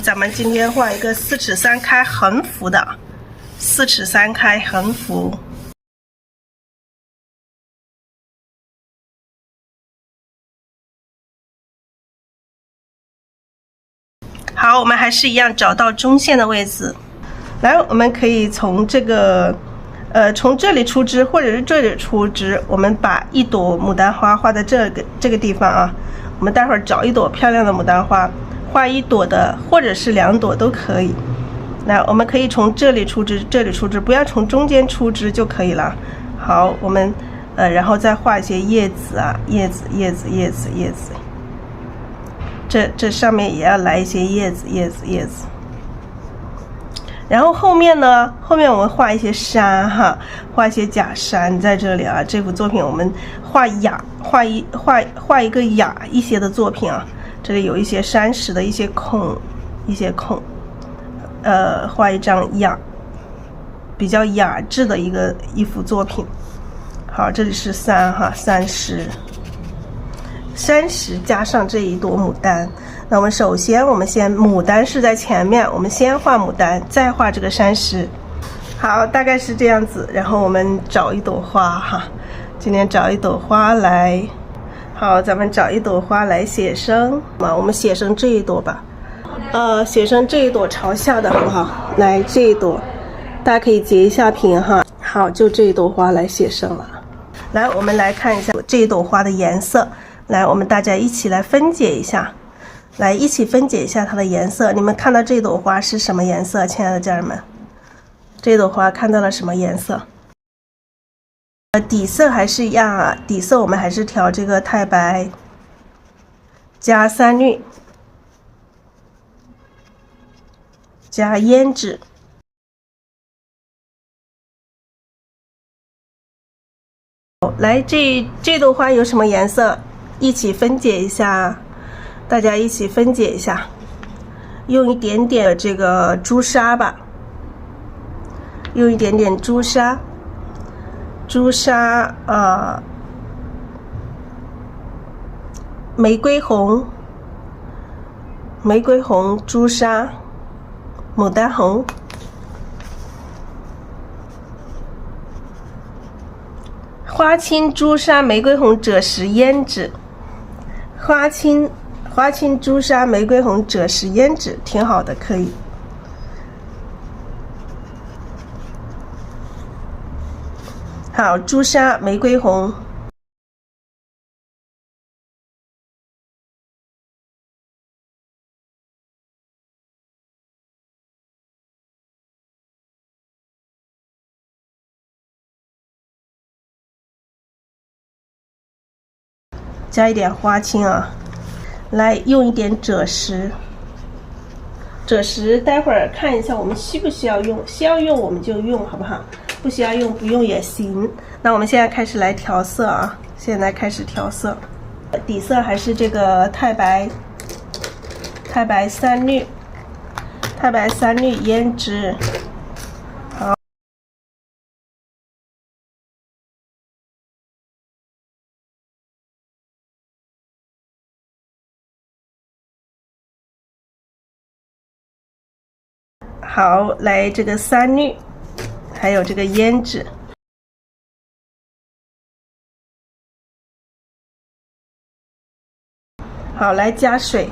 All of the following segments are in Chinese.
咱们今天画一个4尺3开横幅的，4尺3开横幅。好，我们还是一样找到中线的位置。来，我们可以从这个，从这里出枝，或者是这里出枝。我们把一朵牡丹花画在这个地方啊。我们待会儿找一朵漂亮的牡丹花，画一朵的，或者是2朵都可以。来，我们可以从这里出枝，这里出枝，不要从中间出枝就可以了。好，我们然后再画一些叶子啊，叶子。这上面也要来一些叶子。然后后面呢？后面我们画一些山哈，画一些假山在这里啊。这幅作品我们画一个雅一些的作品啊。这里有一些山石的一些孔，画一张比较雅致的一幅作品。好，这里是山哈，山石加上这一朵牡丹。那我们首先，牡丹是在前面，我们先画牡丹，再画这个山石。好，大概是这样子。然后我们找一朵花哈，今天找一朵花来。好，咱们找一朵花来写生啊，我们写生这一朵吧。写生这一朵朝下的好不好？来，这一朵，大家可以截一下屏哈。好，就这一朵花来写生了。来，我们来看一下这一朵花的颜色。来，我们大家一起来分解一下，一起分解一下它的颜色。你们看到这朵花是什么颜色，亲爱的家人们？这朵花看到了什么颜色？底色还是一样啊，底色我们还是调这个太白加3绿加胭脂。来，这朵花有什么颜色？一起分解一下，大家一起分解一下，用一点点这个朱砂吧，用一点点朱砂，玫瑰红，朱砂，牡丹红。花青、朱砂、玫瑰红、赭石、胭脂，花青、朱砂、玫瑰红、赭石、胭脂，挺好的，可以。好，朱砂、玫瑰红。加一点花青啊，来用一点赭石。赭石待会儿看一下我们需不需要用，需要用我们就用，好不好？不需要用不用也行。那我们现在开始来调色啊，现在开始调色。底色还是这个太白3绿，胭脂。好，来这个3绿，还有这个胭脂。好，来加水。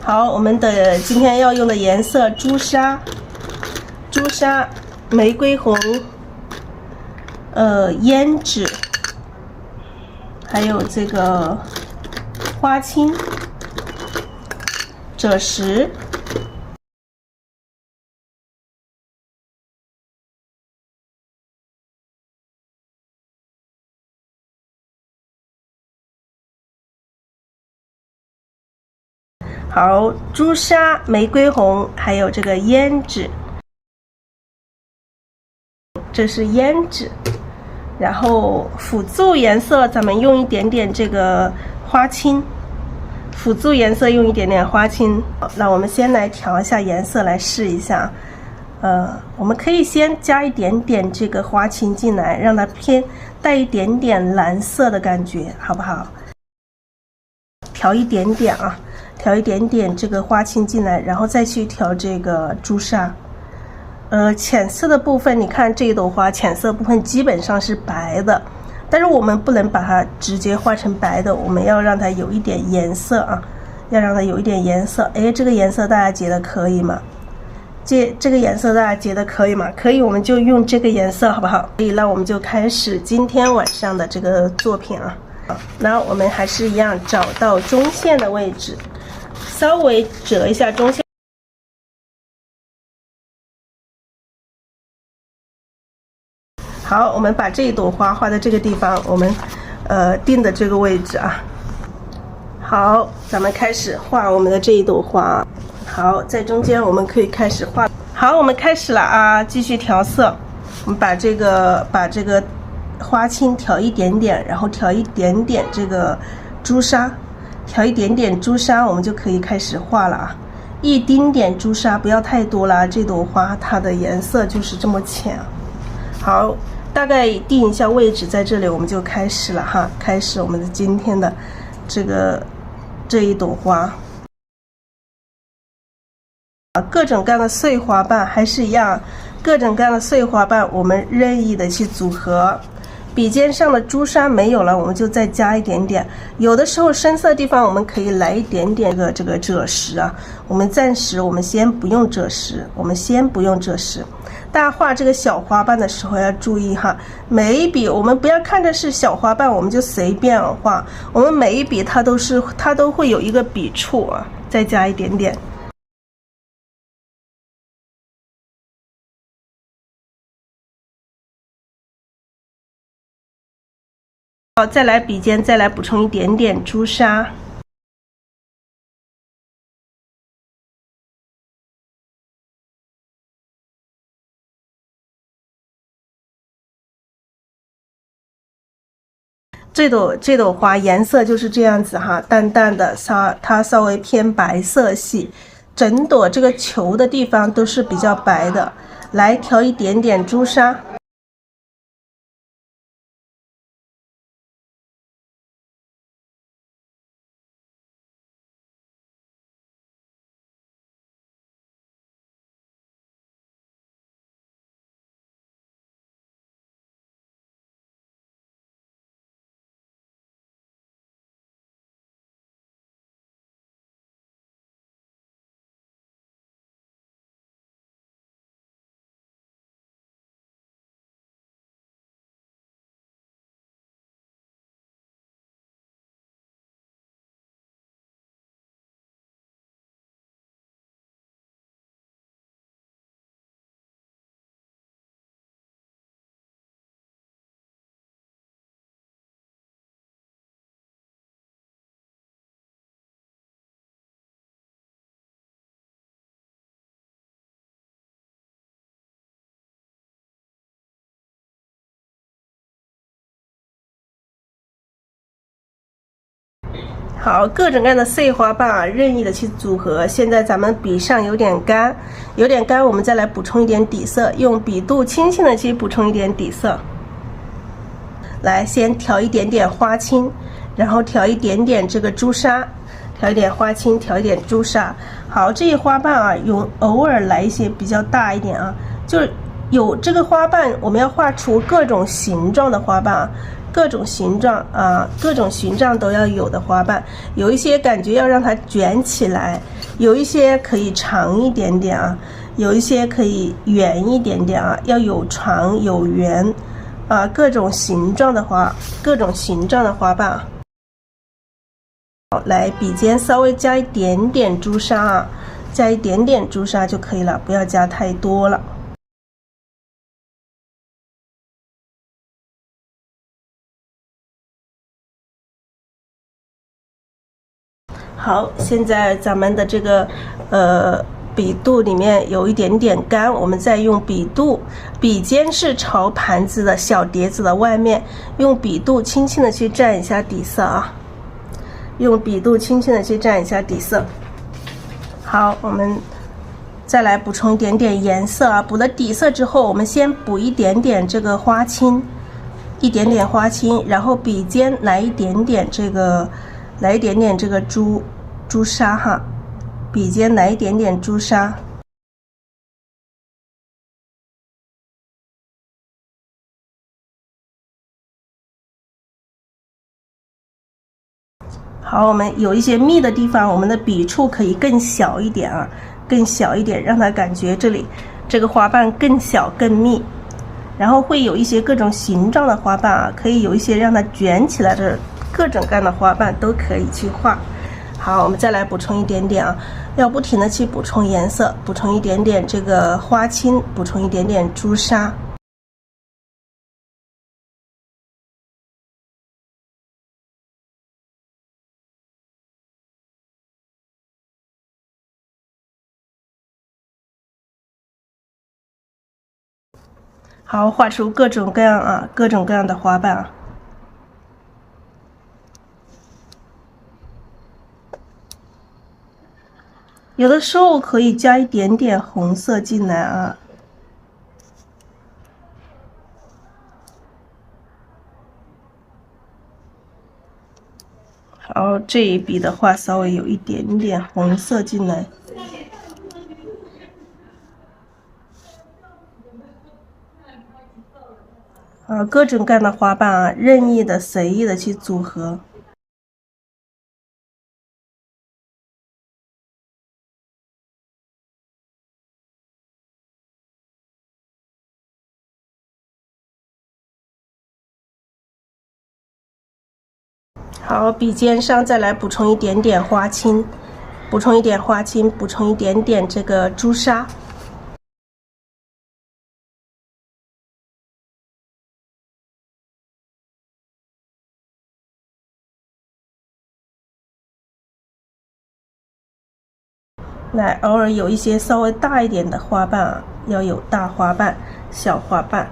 好，我们的今天要用的颜色朱砂、玫瑰红、胭脂，还有这个花青、赭石。好，朱砂、玫瑰红，还有这个胭脂，这是胭脂。然后辅助颜色，咱们用一点点这个花青。辅助颜色用一点点花青。那我们先来调一下颜色，来试一下。我们可以先加一点点这个花青进来，让它偏带一点点蓝色的感觉，好不好？调一点点啊。调一点点这个花青进来，然后再去调这个朱砂。浅色的部分，你看这一朵花浅色部分基本上是白的，但是我们不能把它直接画成白的，我们要让它有一点颜色啊，要让它有一点颜色。哎，这个颜色大家觉得可以吗？这个颜色大家觉得可以吗？可以，我们就用这个颜色，好不好？所以那我们就开始今天晚上的这个作品啊。那我们还是一样，找到中线的位置。稍微折一下中线，好，我们把这一朵花画在这个地方，我们定的这个位置啊。好，咱们开始画我们的这一朵花。好，在中间我们可以开始画。好，我们开始了啊，继续调色。我们把这个花青调一点点，然后调一点点这个朱砂。调一点点朱砂，我们就可以开始画了啊！一丁点朱砂，不要太多了。这朵花它的颜色就是这么浅。好，大概定一下位置在这里，我们就开始了哈，开始我们的今天的这一朵花。各种各样的碎花瓣还是一样，各种各样的碎花瓣我们任意的去组合。笔尖上的朱砂没有了，我们就再加一点点。有的时候深色地方我们可以来一点点这个赭石啊。我们暂时先不用赭石，大家画这个小花瓣的时候要注意哈，每一笔我们不要看着是小花瓣我们就随便画，我们每一笔它都会有一个笔触啊，再加一点点。好，再来笔尖，再来补充一点点朱砂。这朵花颜色就是这样子哈，淡淡的，它稍微偏白色系，整朵这个球的地方都是比较白的。来调一点点朱砂。好，各种各样的碎花瓣啊，任意的去组合。现在咱们笔上有点干，我们再来补充一点底色，用笔肚轻轻的去补充一点底色。来，先调一点点花青，然后调一点点这个朱砂，调一点花青，调一点朱砂。好，这些花瓣啊，偶尔来一些比较大一点啊，就是有这个花瓣，我们要画出各种形状的花瓣啊。各种形状啊，各种形状都要有的花瓣，有一些感觉要让它卷起来，有一些可以长一点点啊，有一些可以圆一点点啊，要有长有圆啊，各种形状的花瓣啊。好，来笔尖稍微加一点点朱砂啊，加一点点朱砂就可以了，不要加太多了。好，现在咱们的这个笔肚里面有一点点干，我们再用笔尖是朝盘子的小碟子的外面，用笔肚轻轻的去蘸一下底色啊，用笔肚轻轻的去蘸一下底色。好，我们再来补充一点点颜色啊，补了底色之后，我们先补一点点这个花青，然后笔尖来一点点这个朱砂哈，笔尖来一点点朱砂。好，我们有一些密的地方，我们的笔触可以更小一点啊，更小一点，让它感觉这里这个花瓣更小更密。然后会有一些各种形状的花瓣啊，可以有一些让它卷起来的各种各样的花瓣都可以去画。好，我们再来补充一点点啊，要不停的去补充颜色，补充一点点这个花青，补充一点点朱砂。好，画出各种各样的花瓣啊。有的时候可以加一点点红色进来啊。好，这一笔的话稍微有一点点红色进来。各种各样的花瓣啊，任意的、随意的去组合。好，笔尖上再来补充一点点花青，补充一点点这个朱砂。来，偶尔有一些稍微大一点的花瓣啊，要有大花瓣、小花瓣。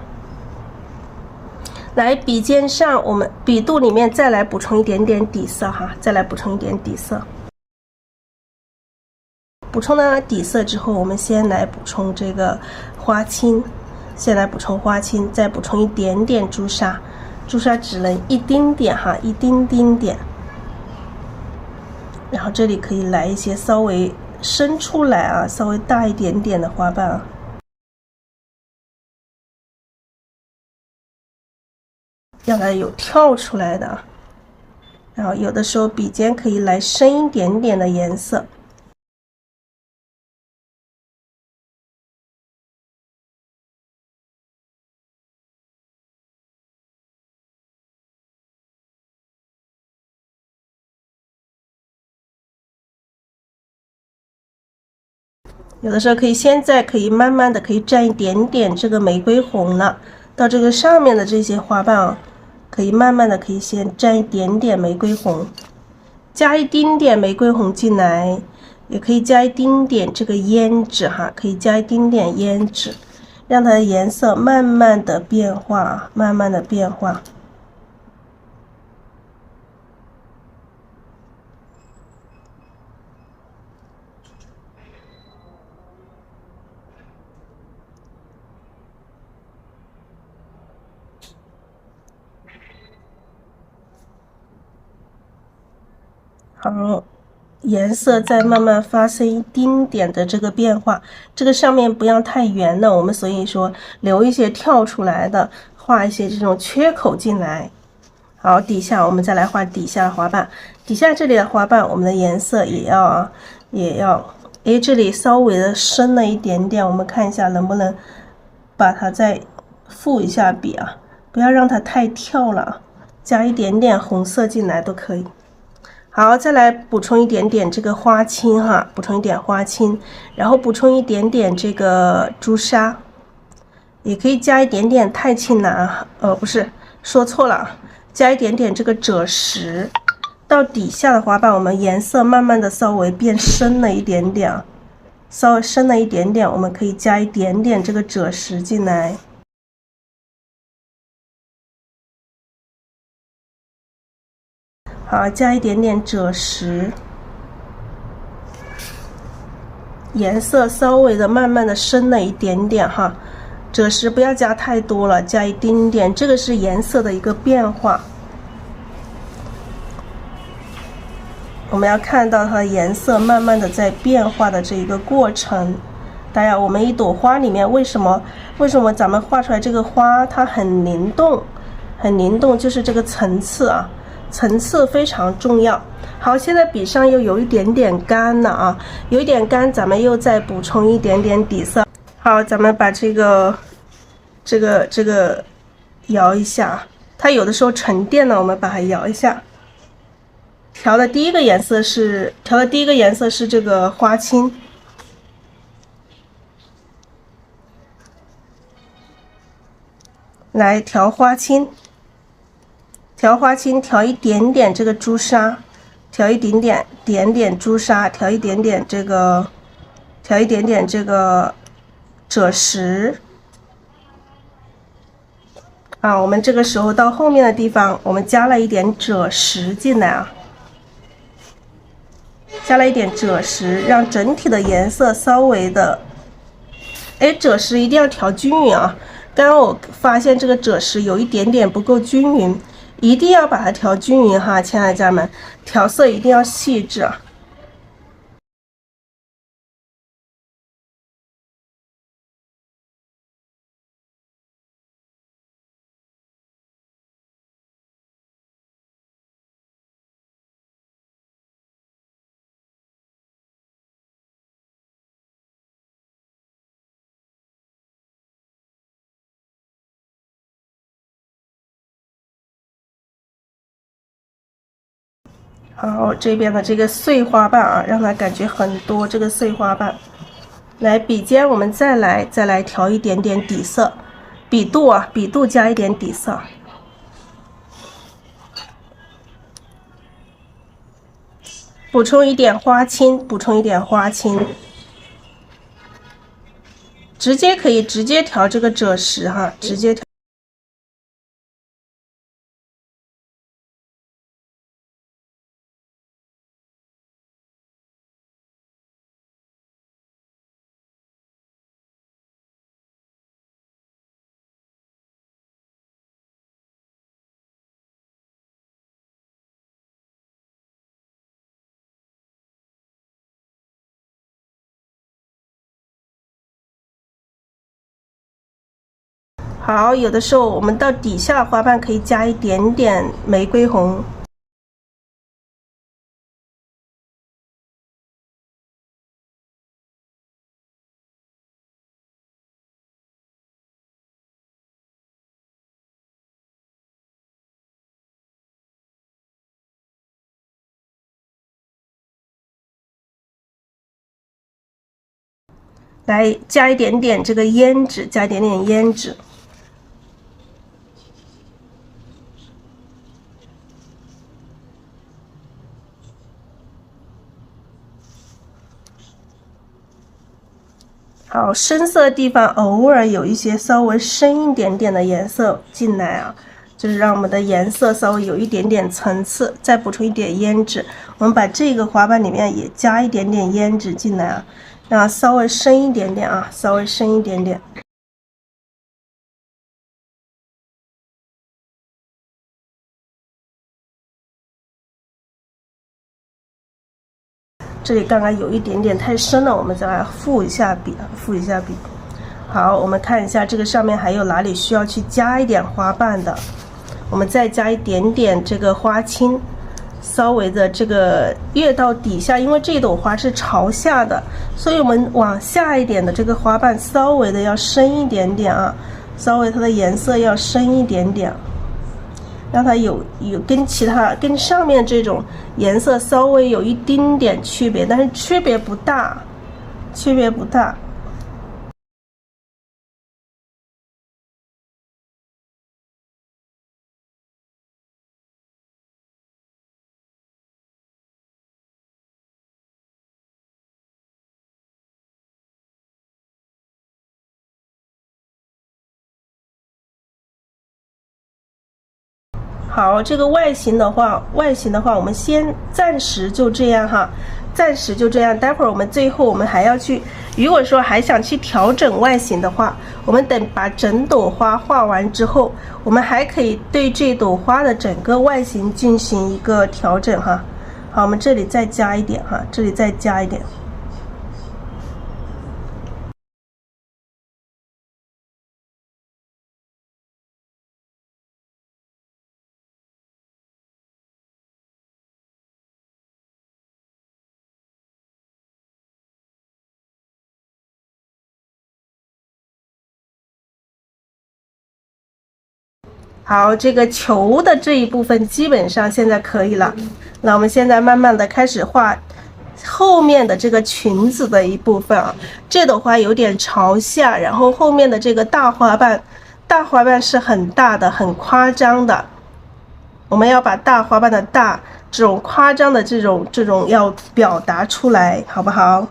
来，笔尖上我们笔肚里面再来补充一点点底色哈，再来补充一点底色。补充了底色之后，我们先来补充这个花青，再补充一点点朱砂，朱砂只能一丁点哈，一丁丁点。然后这里可以来一些稍微伸出来啊，稍微大一点点的花瓣啊。要它有跳出来的，然后有的时候笔尖可以来深一点点的颜色。有的时候现在可以慢慢的蘸一点点这个玫瑰红了，到这个上面的这些花瓣啊。可以慢慢的先蘸一点点玫瑰红，加一丁点玫瑰红进来，也可以加一丁点这个胭脂哈，可以加一丁点胭脂，让它的颜色慢慢的变化，好，颜色再慢慢发生一丁点的这个变化，这个上面不要太圆了，所以说留一些跳出来的，画一些这种缺口进来。好，底下我们再来画底下的花瓣。底下这里的花瓣，我们的颜色也要，这里稍微的深了一点点，我们看一下能不能把它再复一下笔啊，不要让它太跳了，加一点点红色进来都可以。好，再来补充一点点这个花青哈，补充一点花青，然后补充一点点这个朱砂，也可以加一点点太清蓝，不是，说错了。加一点点这个赭石，到底下的花瓣，我们颜色慢慢的稍微变深了一点点，稍微深了一点点，我们可以加一点点这个赭石进来。好，加一点点赭石，颜色稍微的慢慢的深了一点点哈。赭石不要加太多了，加一丁点，这个是颜色的一个变化。我们要看到它的颜色慢慢的在变化的这一个过程。大家，我们一朵花里面为什么咱们画出来这个花它很灵动，就是这个层次啊，层次非常重要。好，现在笔上又有一点点干了啊，有一点干，咱们又再补充一点点底色。好，咱们把这个摇一下，它有的时候沉淀了，我们把它摇一下。调的第一个颜色是这个花青，来调花青，调一点点这个朱砂，调一点点朱砂，调一点点这个赭石啊，我们这个时候到后面的地方，我们加了一点赭石进来啊，加了一点赭石，让整体的颜色稍微的，赭石一定要调均匀啊。刚刚我发现这个赭石有一点点不够均匀，一定要把它调均匀哈，亲爱的家人们，调色一定要细致啊。好，这边的这个碎花瓣啊，让它感觉很多这个碎花瓣。来，笔尖我们再来调一点点底色，笔肚加一点底色。补充一点花青，可以直接调这个赭石哈，直接调。好，有的时候我们到底下花瓣可以加一点点玫瑰红。来加一点点这个胭脂，好，深色的地方偶尔有一些稍微深一点点的颜色进来啊，就是让我们的颜色稍微有一点点层次，再补充一点胭脂。我们把这个花瓣里面也加一点点胭脂进来啊，让它稍微深一点点啊，稍微深一点点。这里刚刚有一点点太深了，我们再来复一下笔。好，我们看一下这个上面还有哪里需要去加一点花瓣的，我们再加一点点这个花青，稍微的这个越到底下，因为这朵花是朝下的，所以我们往下一点的这个花瓣稍微的要深一点点啊，稍微它的颜色要深一点点，让它有跟上面这种颜色稍微有一丁点区别，但是区别不大，区别不大。好，这个外形的话，我们先暂时就这样哈，暂时就这样。待会儿我们最后我们还要去，如果说还想去调整外形的话，我们等把整朵花画完之后，我们还可以对这朵花的整个外形进行一个调整哈。好，我们这里再加一点哈，这里再加一点。好，这个球的这一部分基本上现在可以了。那我们现在慢慢的开始画后面的这个裙子的一部分啊。这朵花有点朝下，然后后面的这个大花瓣是很大的，很夸张的。我们要把大花瓣的大这种夸张的这种要表达出来，好不好？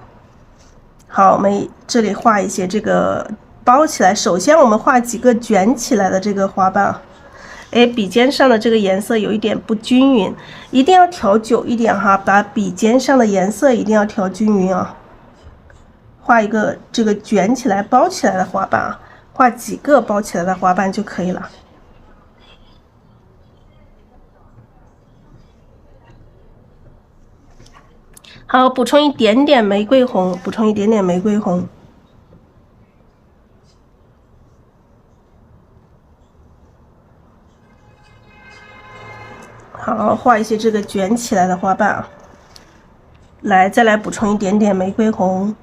好，我们这里画一些这个包起来。首先我们画几个卷起来的这个花瓣。哎，笔尖上的这个颜色有一点不均匀，一定要调久一点哈，把笔尖上的颜色一定要调均匀啊。画一个这个卷起来、包起来的花瓣啊，画几个包起来的花瓣就可以了。好，补充一点点玫瑰红，补充一点点玫瑰红。好，画一些这个卷起来的花瓣啊。来，再来补充一点点玫瑰红。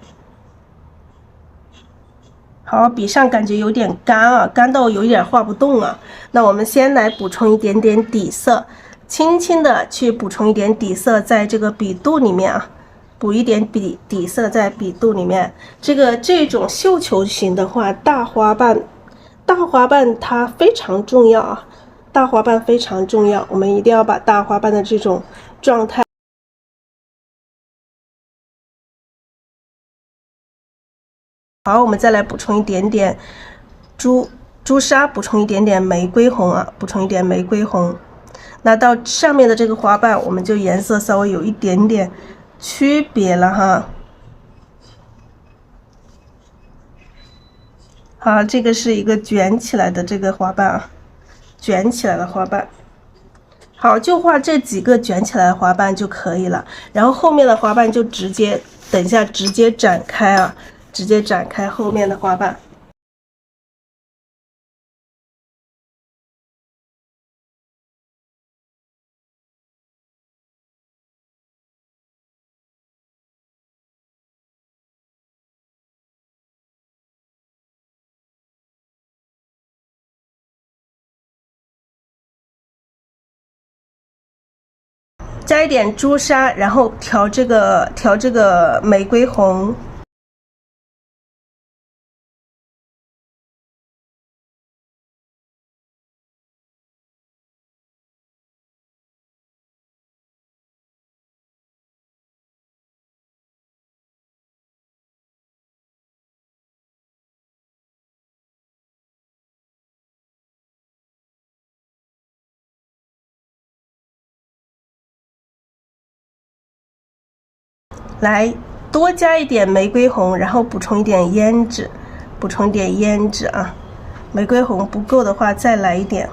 好，笔上感觉有点干啊，干到有点画不动啊。那我们先来补充一点点底色，轻轻的去补充一点底色在这个笔肚里面啊，补一点底色在笔肚里面。这种绣球型的话，大花瓣它非常重要啊，大花瓣非常重要，我们一定要把大花瓣的这种状态。好，我们再来补充一点点朱砂，补充一点点玫瑰红啊，补充一点玫瑰红。那到上面的这个花瓣，我们就颜色稍微有一点点区别了哈。好，这个是一个卷起来的这个花瓣啊，卷起来的花瓣。好，就画这几个卷起来的花瓣就可以了，然后后面的花瓣就等一下直接展开啊。直接展开后面的花瓣。加一点朱砂，然后调这个玫瑰红。来多加一点玫瑰红，然后补充一点胭脂，补充一点胭脂啊。玫瑰红不够的话，再来一点。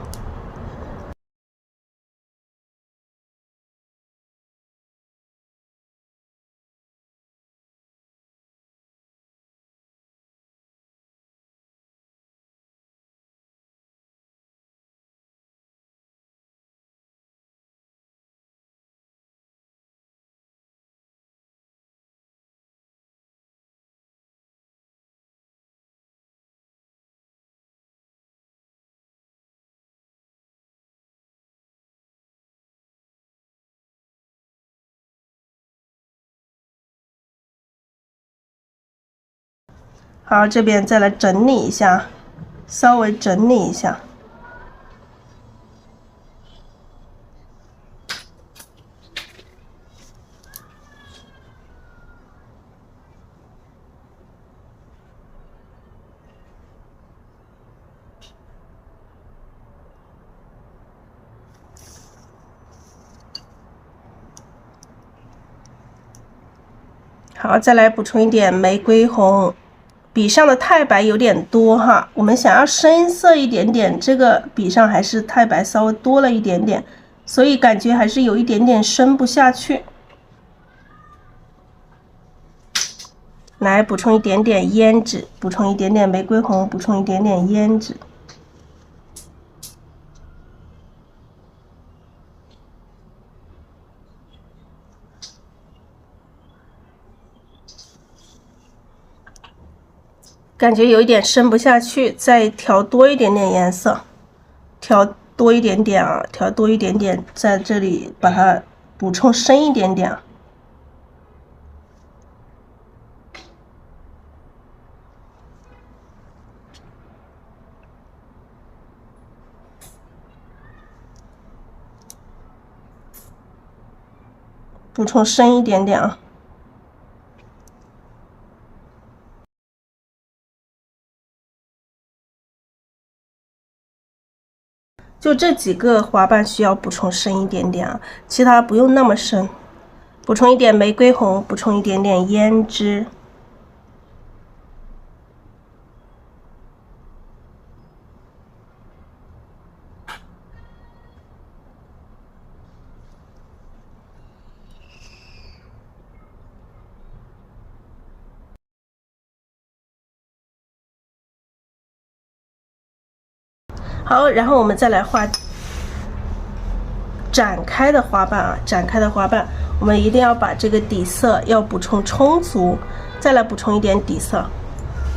好，这边再来整理一下，稍微整理一下。好，再来补充一点玫瑰红，笔上的太白有点多哈，我们想要深色一点点，这个笔上还是太白稍微多了一点点，所以感觉还是有一点点深不下去。来补充一点点胭脂，补充一点点玫瑰红，补充一点点胭脂。感觉有一点深不下去，再调多一点点颜色，调多一点点啊，调多一点点，在这里把它补充深一点点。补充深一点点啊。就这几个花瓣需要补充深一点点啊，其他不用那么深。补充一点玫瑰红，补充一点点胭脂。好，然后我们再来画展开的花瓣啊，展开的花瓣，我们一定要把这个底色要补充充足，再来补充一点底色，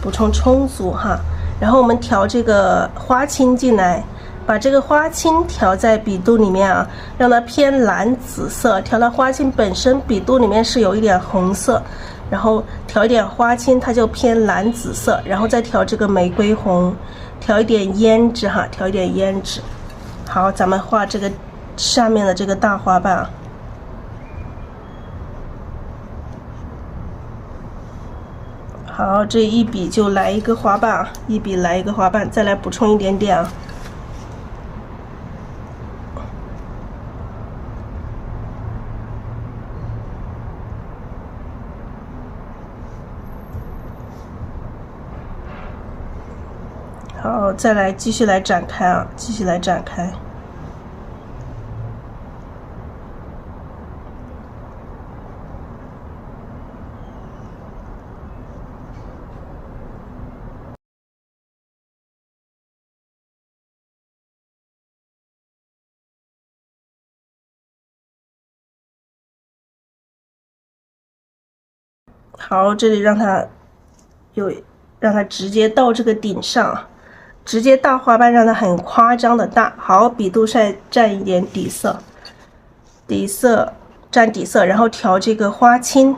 补充充足哈。然后我们调这个花青进来，把这个花青调在笔肚里面啊，让它偏蓝紫色。调到花青本身笔肚里面是有一点红色，然后调一点花青，它就偏蓝紫色，然后再调这个玫瑰红。调一点胭脂哈，调一点胭脂。好，咱们画这个上面的这个大花瓣啊。好，这一笔就来一个花瓣啊，一笔来一个花瓣，再来补充一点点啊。好，再来继续来展开啊，继续来展开。好，这里让它直接到这个顶上。直接大花瓣让它很夸张的大。好，笔肚再蘸一点底色，蘸底色，然后调这个花青，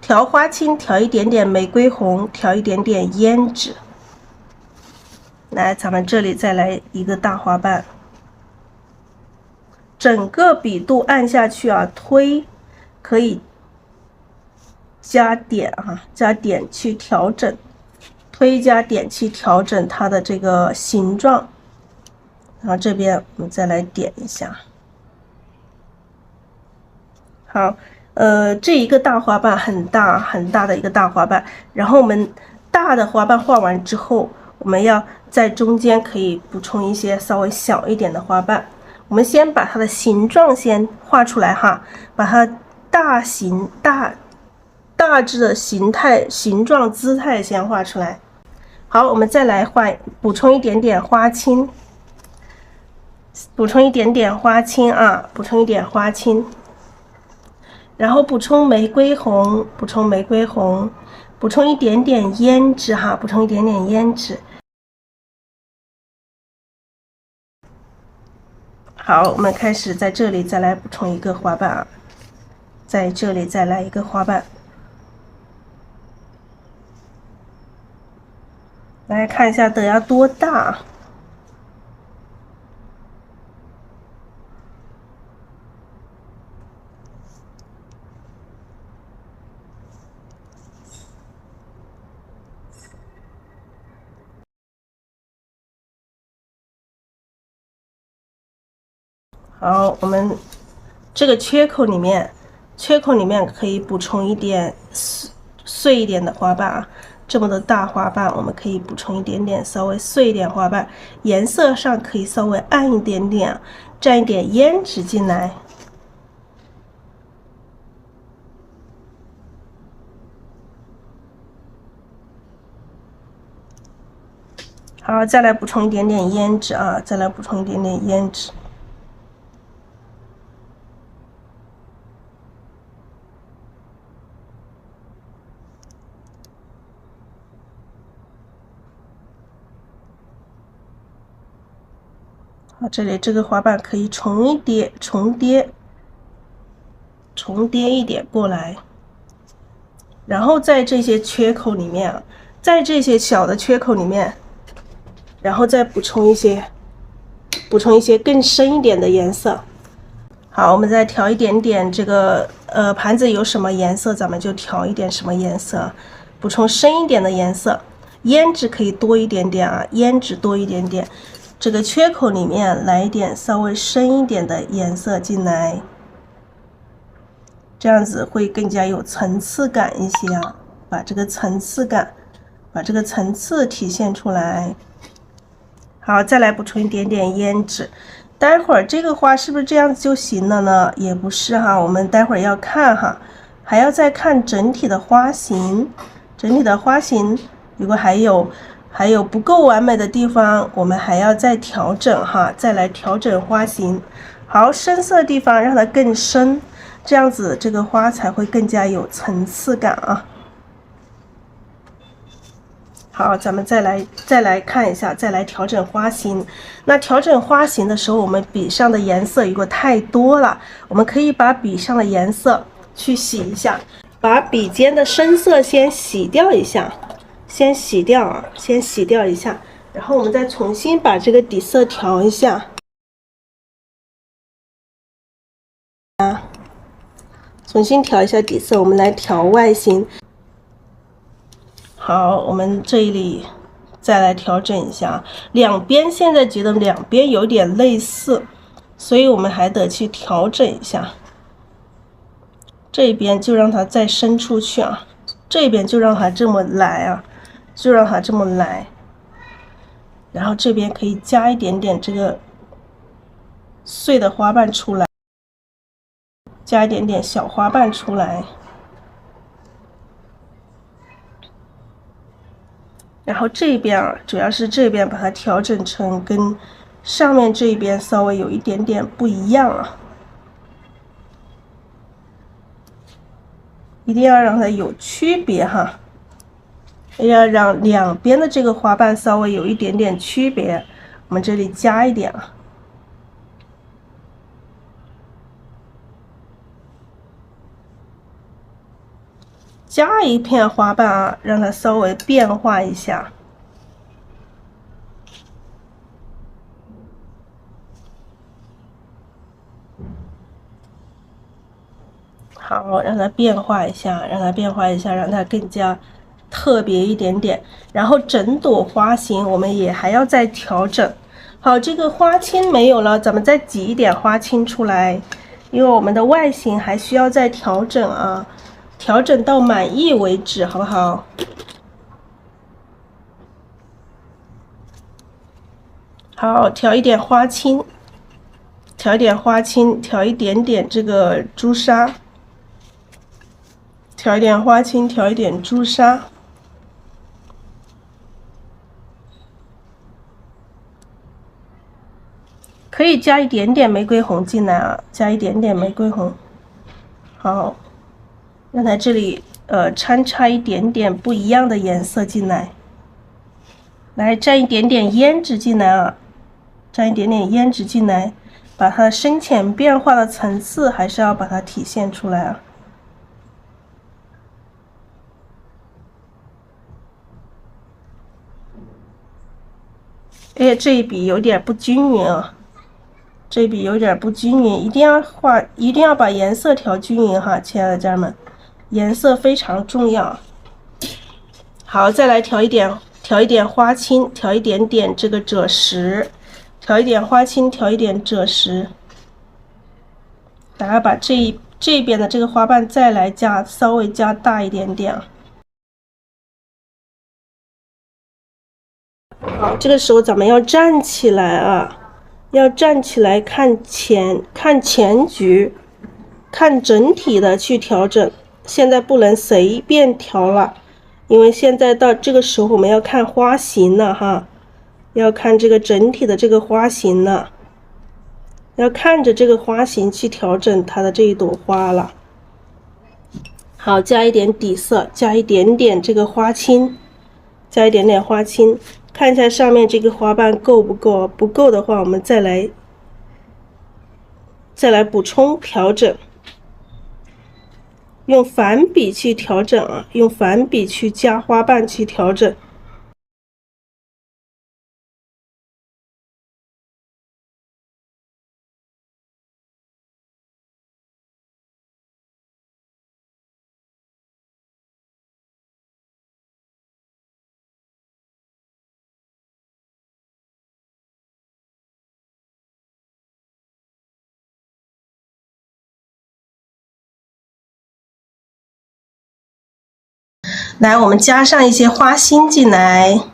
调花青，调一点点玫瑰红，调一点点胭脂。来，咱们这里再来一个大花瓣，整个笔肚按下去啊，推可以加点啊，加点去调整。推加点去调整它的这个形状，然后这边我们再来点一下。好，这一个大花瓣很大很大的一个大花瓣，然后我们大的花瓣画完之后，我们要在中间可以补充一些稍微小一点的花瓣。我们先把它的形状先画出来哈，把它大致的形态、形状、姿态先画出来。好，我们再来补充一点点花青，补充一点点花青啊，补充一点花青，然后补充玫瑰红，补充玫瑰红，补充一点点胭脂哈，补充一点点胭脂。好，我们开始在这里再来补充一个花瓣啊，在这里再来一个花瓣。来看一下得要多大。好，我们这个缺口里面可以补充一点碎一点的花瓣啊。这么多大花瓣，我们可以补充一点点稍微碎一点花瓣，颜色上可以稍微暗一点点，蘸一点胭脂进来。好，再来补充一点点胭脂啊，再来补充一点点胭脂。好，这里这个花瓣可以重叠一点过来，然后在这些缺口里面，在这些小的缺口里面，然后再补充一些更深一点的颜色。好，我们再调一点点这个盘子有什么颜色，咱们就调一点什么颜色，补充深一点的颜色，胭脂可以多一点点啊，胭脂多一点点。这个缺口里面来一点稍微深一点的颜色进来，这样子会更加有层次感一些啊，把这个层次体现出来。好，再来补充一点点胭脂。待会儿这个花是不是这样子就行了呢？也不是哈，我们待会儿要看哈，还要再看整体的花型。整体的花型如果还有不够完美的地方，我们还要再调整哈，再来调整花型。好，深色的地方让它更深，这样子这个花才会更加有层次感啊。好，咱们再来看一下，再来调整花型。那调整花型的时候，我们笔上的颜色如果太多了，我们可以把笔上的颜色去洗一下，把笔尖的深色先洗掉一下。先洗掉一下，然后我们再重新把这个底色调一下。重新调一下底色，我们来调外形。好，我们这里再来调整一下，两边现在觉得两边有点类似，所以我们还得去调整一下。这边就让它再伸出去啊，这边就让它这么来啊。然后这边可以加一点点这个碎的花瓣出来，加一点点小花瓣出来，然后这边啊，主要是这边把它调整成跟上面这边稍微有一点点不一样啊，一定要让它有区别哈。要让两边的这个花瓣稍微有一点点区别，我们这里加一点啊，加一片花瓣啊，让它稍微变化一下。好，让它变化一下，让它更加特别一点点。然后整朵花型我们也还要再调整。好，这个花青没有了，咱们再挤一点花青出来，因为我们的外形还需要再调整啊，调整到满意为止，好不好？好，调一点花青，调一点点这个朱砂。调一点花青，调一点朱砂，可以加一点点玫瑰红进来啊，加一点点玫瑰红。好，让它这里掺插一点点不一样的颜色进来。来，蘸一点点胭脂进来啊，把它深浅变化的层次还是要把它体现出来啊。哎，这一笔有点不均匀啊，这一笔有点不均匀，一定要把颜色调均匀哈，亲爱的家人们，颜色非常重要。好，再来调一点花青，调一点点这个赭石，调一点花青，调一点赭石。大家把这边的这个花瓣再来稍微加大一点点。好，这个时候咱们要站起来啊，要站起来看全局，看整体的去调整。现在不能随便调了。因为现在到这个时候我们要看花型了哈，要看这个整体的这个花型了，要看着这个花型去调整它的这一朵花了。好，加一点底色，加一点点这个花青，加一点点花青，看一下上面这个花瓣够不够，不够的话我们再来补充调整。用反笔去调整啊，用反笔去加花瓣去调整。来，我们加上一些花心进来。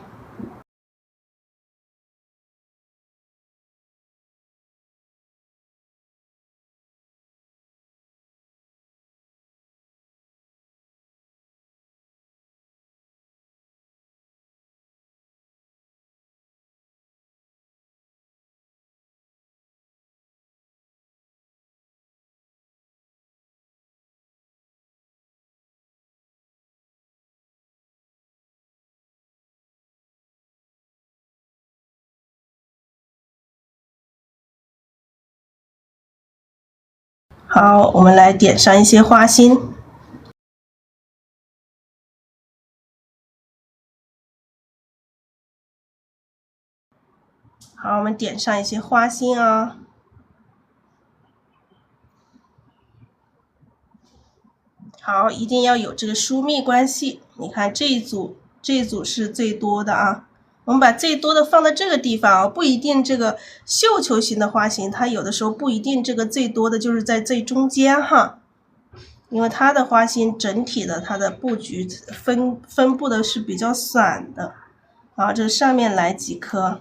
好，我们来点上一些花心。好，我们点上一些花心啊。好，一定要有这个疏密关系。你看这一组是最多的啊。我们把最多的放在这个地方啊，不一定这个绣球型的花型，它有的时候不一定这个最多的就是在最中间哈，因为它的花型整体的它的布局分布的是比较散的。好，这上面来几颗。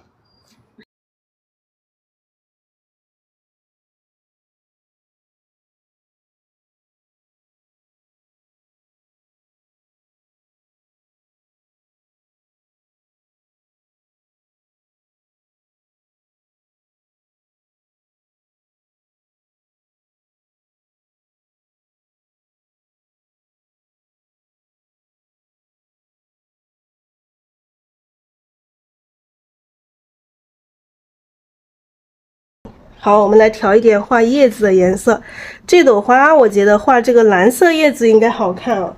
好，我们来调一点画叶子的颜色。这朵花我觉得画这个蓝色叶子应该好看哦。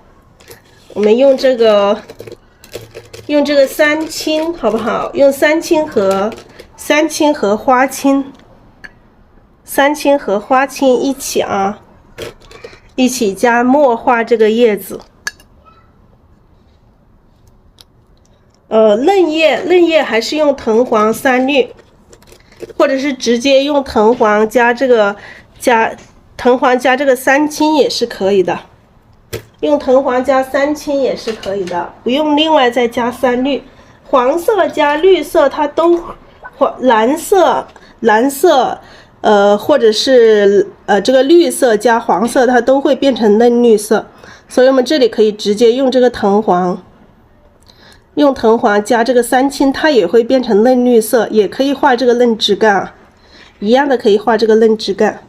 我们用这个三青好不好？用三青和花青，三青和花青一起啊，一起加墨画这个叶子。嫩叶还是用藤黄3绿。或者是直接用藤黄加这个三青也是可以的，用藤黄加三青也是可以的，不用另外再加3绿。黄色加绿色它都蓝色或者是这个绿色加黄色它都会变成嫩绿色，所以我们这里可以直接用这个藤黄。用藤黄加这个三青，它也会变成嫩绿色，也可以画这个嫩枝干，一样的可以画这个嫩枝干。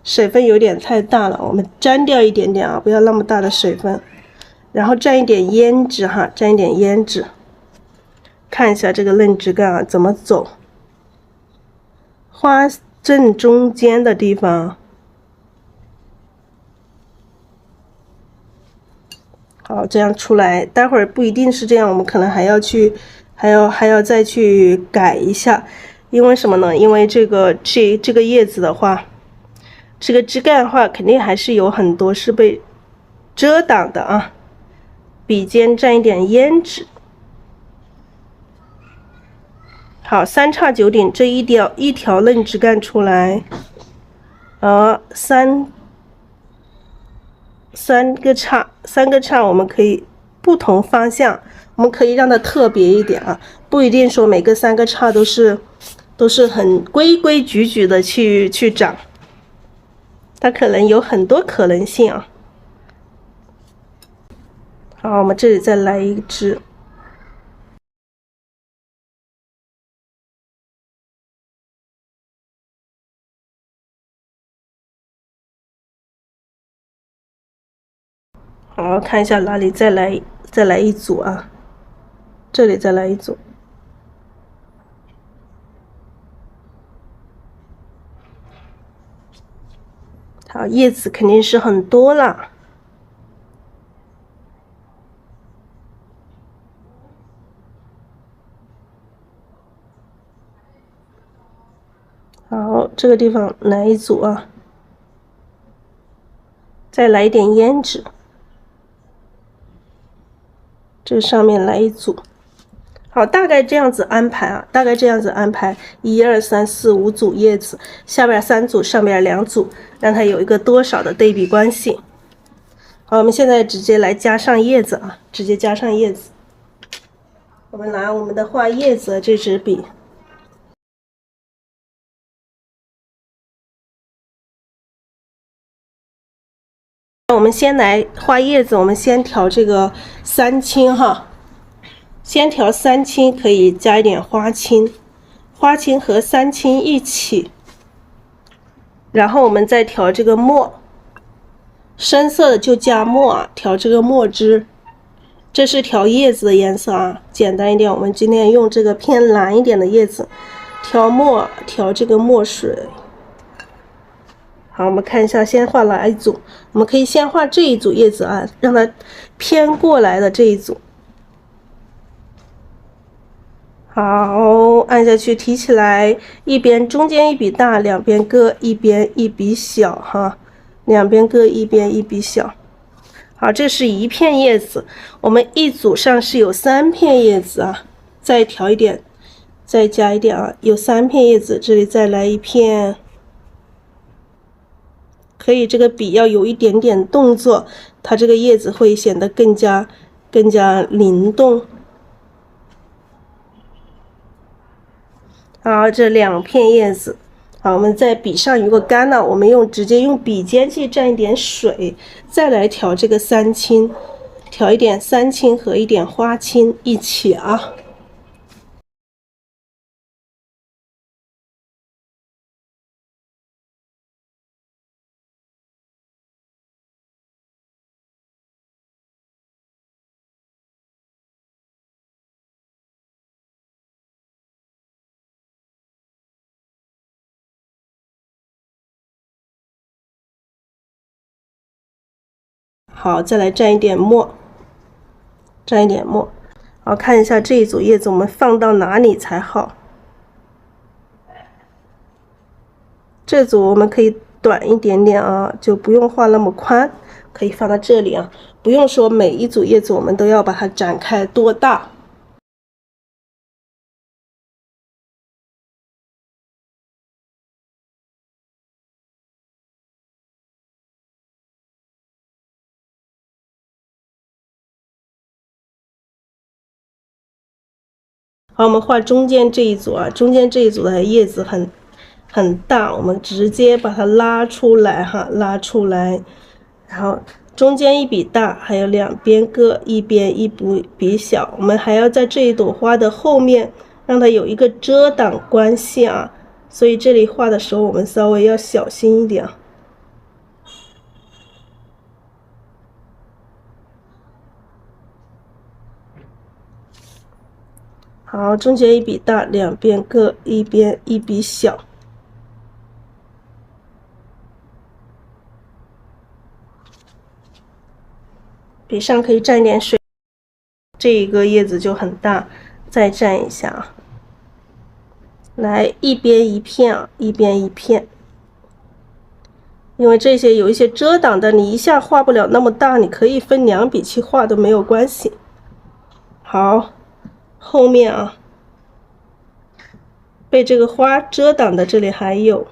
水分有点太大了，我们沾掉一点点啊，不要那么大的水分。然后蘸一点胭脂哈，蘸一点胭脂，看一下这个嫩枝干啊怎么走。花正中间的地方。好，这样出来，待会儿不一定是这样，我们可能还还要再去改一下，因为什么呢？因为这个叶子的话，这个枝干的话，肯定还是有很多是被遮挡的啊。笔尖蘸一点胭脂。好，3叉9顶，这一条嫩枝干出来，三个叉，我们可以不同方向，我们可以让它特别一点啊，不一定说每个3个叉都是很规规矩矩的去长，它可能有很多可能性啊。好，我们这里再来一支。好，看一下哪里再来一组啊，这里再来一组。好，叶子肯定是很多了。好，这个地方来一组啊，再来一点胭脂。这上面来一组，好，大概这样子安排啊，大概这样子安排，1、2、3、4、5组叶子，下边3组，上边2组，让它有一个多少的对比关系。好，我们现在直接来加上叶子啊，直接加上叶子。我们拿我们的画叶子的这支笔。我们先来画叶子，我们先调这个3青哈，先调3青，可以加一点花青，花青和3青一起，然后我们再调这个墨，深色的就加墨啊，调这个墨汁，这是调叶子的颜色啊，简单一点，我们今天用这个偏蓝一点的叶子，调墨，调这个墨水。好，我们看一下，先画哪一组？我们可以先画这一组叶子啊，让它偏过来的这一组。好，按下去提起来，一边中间一笔大，两边各一边一笔小哈，两边各一边一笔小。好，这是1片叶子，我们一组上是有3片叶子啊，再调一点，再加一点啊，有3片叶子，这里再来1片。可以，这个笔要有一点点动作，它这个叶子会显得更加灵动。好，这2片叶子，好，我们在笔上如果干了，我们直接用笔尖去蘸一点水，再来调这个3青，调一点3青和一点花青一起啊。好，再来蘸一点墨，蘸一点墨。好，看一下这一组叶子我们放到哪里才好。这组我们可以短一点点啊，就不用画那么宽，可以放到这里啊，不用说每一组叶子我们都要把它展开多大。好，我们画中间这一组啊，中间这一组的叶子很大，我们直接把它拉出来哈，拉出来，然后中间一笔大，还有两边各一边一笔小，我们还要在这一朵花的后面让它有一个遮挡关系啊，所以这里画的时候我们稍微要小心一点。好，中间一笔大，两边各一边一笔小。笔上可以蘸一点水，这一个叶子就很大，再蘸一下啊，来一边一片啊，一边一片。因为这些有一些遮挡的，你一下画不了那么大，你可以分2笔去画都没有关系。好，后面啊，被这个花遮挡的这里还有。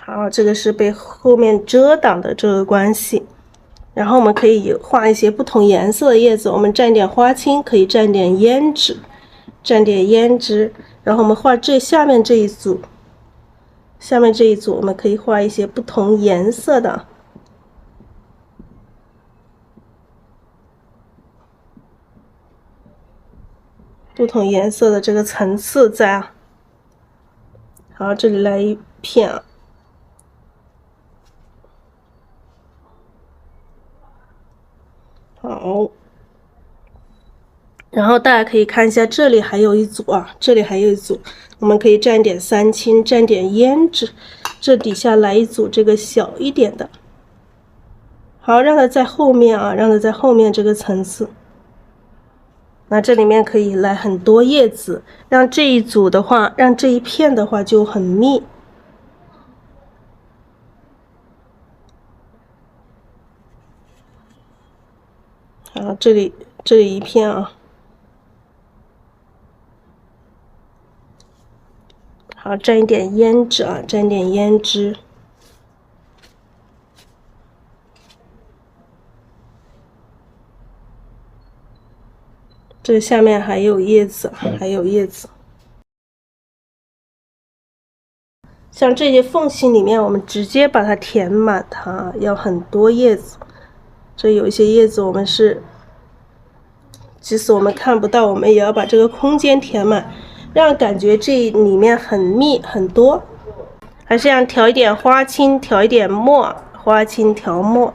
好，这个是被后面遮挡的这个关系。然后我们可以画一些不同颜色的叶子，我们蘸点花青，可以蘸点胭脂，蘸点胭脂。然后我们画这下面这一组，下面这一组我们可以画一些不同颜色的，不同颜色的这个层次在啊。好，这里来一片啊。好，然后大家可以看一下，这里还有一组啊，这里还有一组，我们可以蘸点三青，蘸点胭脂，这底下来一组这个小一点的。好，让它在后面啊，让它在后面这个层次。那这里面可以来很多叶子，让这一组的话，让这一片的话就很密。好，这里一片啊。好，蘸一点胭脂啊，蘸点胭脂。这下面还有叶子，还有叶子。像这些缝隙里面，我们直接把它填满它，要很多叶子。这有一些叶子我们是，即使我们看不到，我们也要把这个空间填满，让感觉这里面很密很多。还是要调一点花青，调一点墨，花青调墨。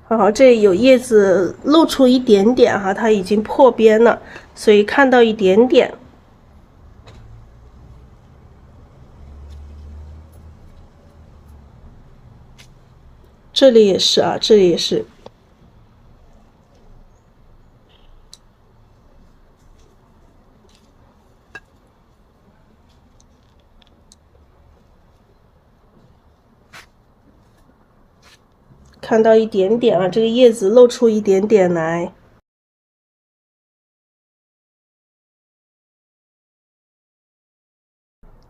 好，这里有叶子露出一点点哈，它已经破边了，所以看到一点点。这里也是啊，这里也是。看到一点点啊，这个叶子露出一点点来。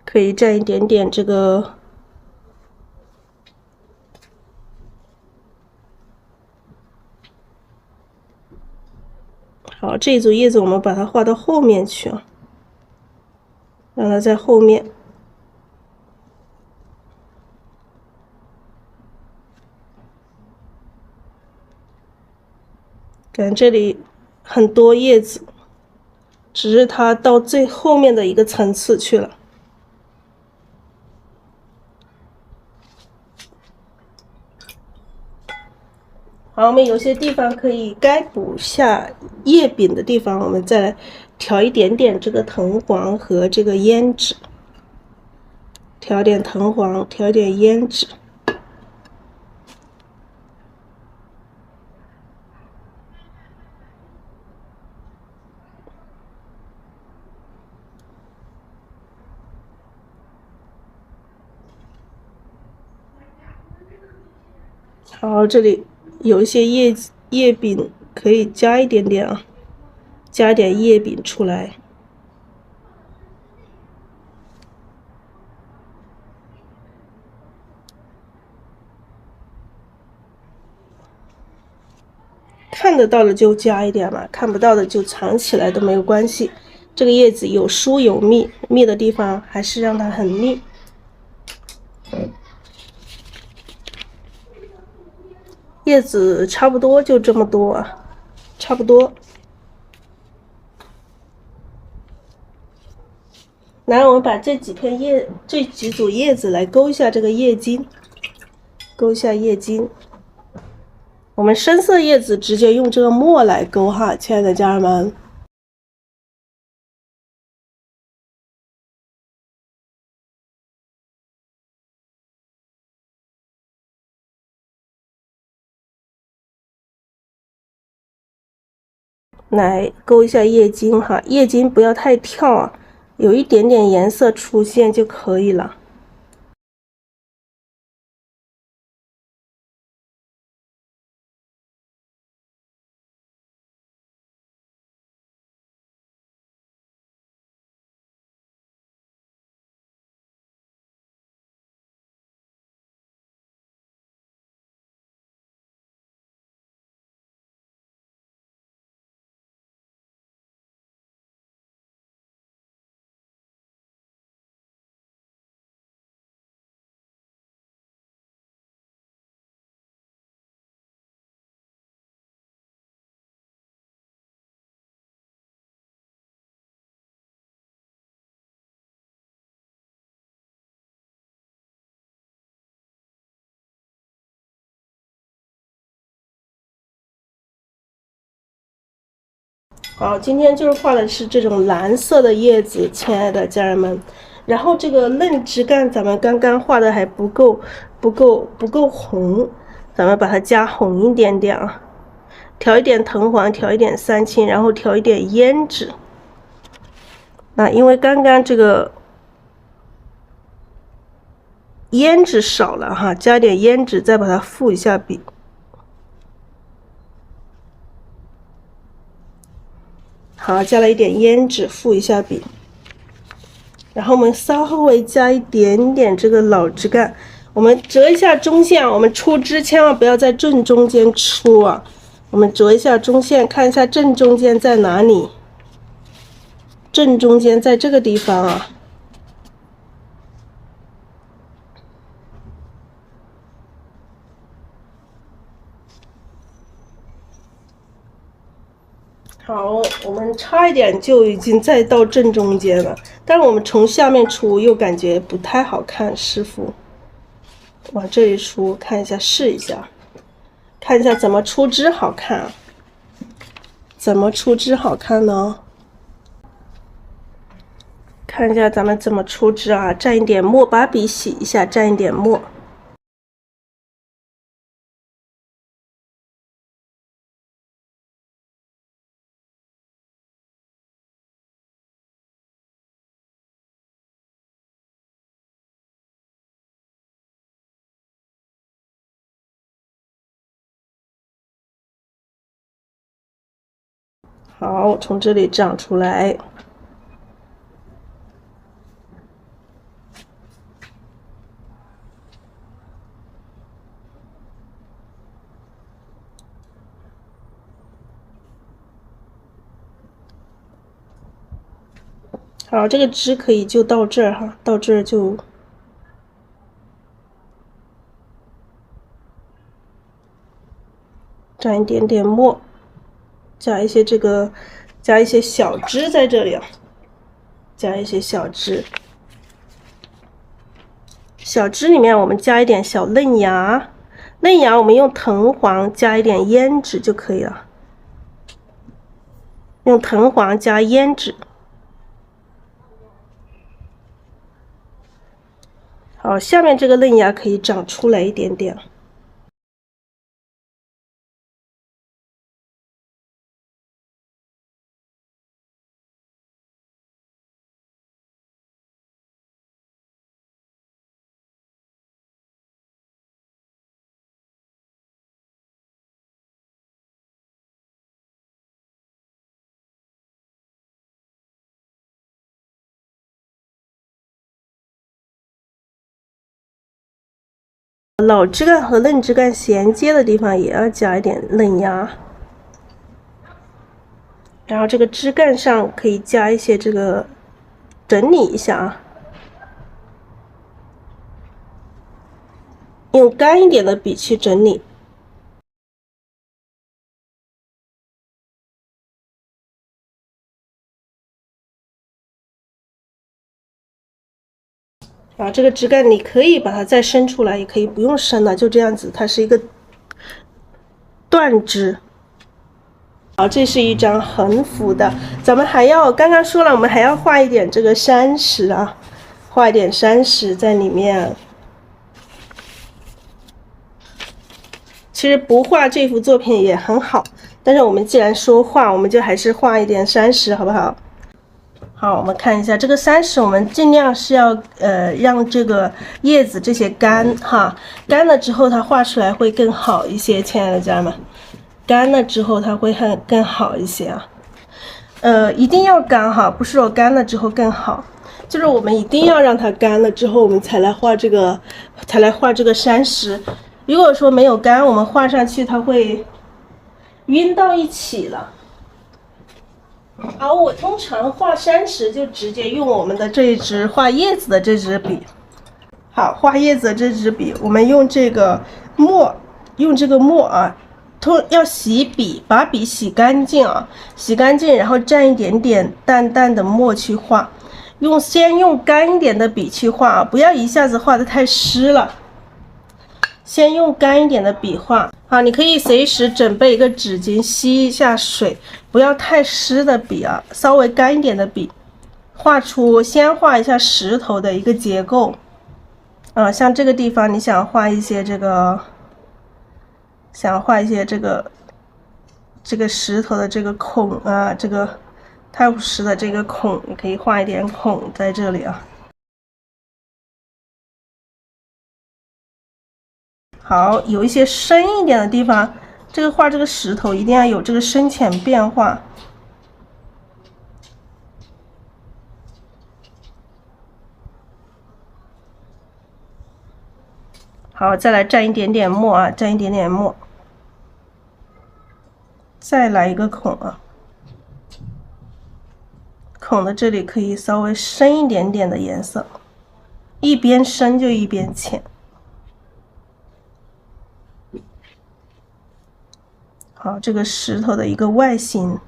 可以蘸一点点这个。好，这一组叶子我们把它画到后面去啊，让它在后面。感觉这里很多叶子，只是它到最后面的一个层次去了。好，我们有些地方可以该补下叶柄的地方，我们再来调一点点这个藤黄和这个胭脂，调点藤黄，调点胭脂。好，这里有一些叶柄可以加一点点啊，加点叶柄出来。看得到的就加一点嘛，看不到的就藏起来都没有关系。这个叶子有疏有密，密的地方还是让它很密。叶子差不多就这么多啊，差不多。来，我们把这几组叶子来勾一下这个叶茎，勾一下叶茎。我们深色叶子直接用这个墨来勾哈，亲爱的家人们。来勾一下叶茎哈，叶茎不要太跳啊，有一点点颜色出现就可以了。好，今天就是画的是这种蓝色的叶子，亲爱的家人们。然后这个嫩枝干，咱们刚刚画的还不够红，咱们把它加红一点点啊，调一点藤黄，调一点三青，然后调一点胭脂。那因为刚刚这个胭脂少了哈，加点胭脂，再把它复一下笔。好，加了一点胭脂，复一下笔。然后我们稍微加一点点这个老枝干，我们折一下中线，我们出枝千万不要在正中间出啊。我们折一下中线，看一下正中间在哪里。正中间在这个地方啊。好，我们差一点就已经再到正中间了，但是我们从下面出又感觉不太好看，师傅往这里出，看一下试一下，看一下怎么出枝好看啊？怎么出枝好看呢？看一下咱们怎么出枝啊？蘸一点墨，把笔洗一下，蘸一点墨。好，从这里长出来。好，这个枝可以就到这儿哈，到这儿就蘸一点点墨，加一些小枝在这里啊，加一些小枝。小枝里面我们加一点小嫩芽，嫩芽我们用藤黄加一点胭脂就可以了，用藤黄加胭脂。好，下面这个嫩芽可以长出来一点点。老枝干和嫩枝干衔接的地方也要加一点嫩芽，然后这个枝干上可以加一些这个，整理一下啊，用干一点的笔去整理。啊，这个枝干你可以把它再伸出来，也可以不用伸了，就这样子，它是一个断枝。好，这是一张横幅的，咱们还要刚刚说了，我们还要画一点这个山石啊，画一点山石在里面。其实不画这幅作品也很好，但是我们既然说画，我们就还是画一点山石，好不好？好，我们看一下这个山石，我们尽量是要让这个叶子这些干哈，干了之后它画出来会更好一些，亲爱的家人们。干了之后它会更好一些啊，一定要干哈，不是说干了之后更好，就是我们一定要让它干了之后，我们才来画这个山石。如果说没有干，我们画上去它会晕到一起了。好，我通常画山石就直接用我们的这一支画叶子的这支笔。好，画叶子的这支笔，我们用这个墨啊。要洗笔，把笔洗干净啊，洗干净，然后蘸一点点淡淡的墨去画，先用干一点的笔去画啊，不要一下子画得太湿了，先用干一点的笔画。好，你可以随时准备一个纸巾吸一下水，不要太湿的笔啊，稍微干一点的笔，先画一下石头的一个结构啊，像这个地方你想画一些这个石头的这个孔啊，这个太湖石的这个孔，你可以画一点孔在这里啊。好，有一些深一点的地方，画这个石头一定要有这个深浅变化。好，再来蘸一点点墨啊，蘸一点点墨。再来一个孔啊，孔的这里可以稍微深一点点的颜色，一边深就一边浅。好，这个石头的一个外形，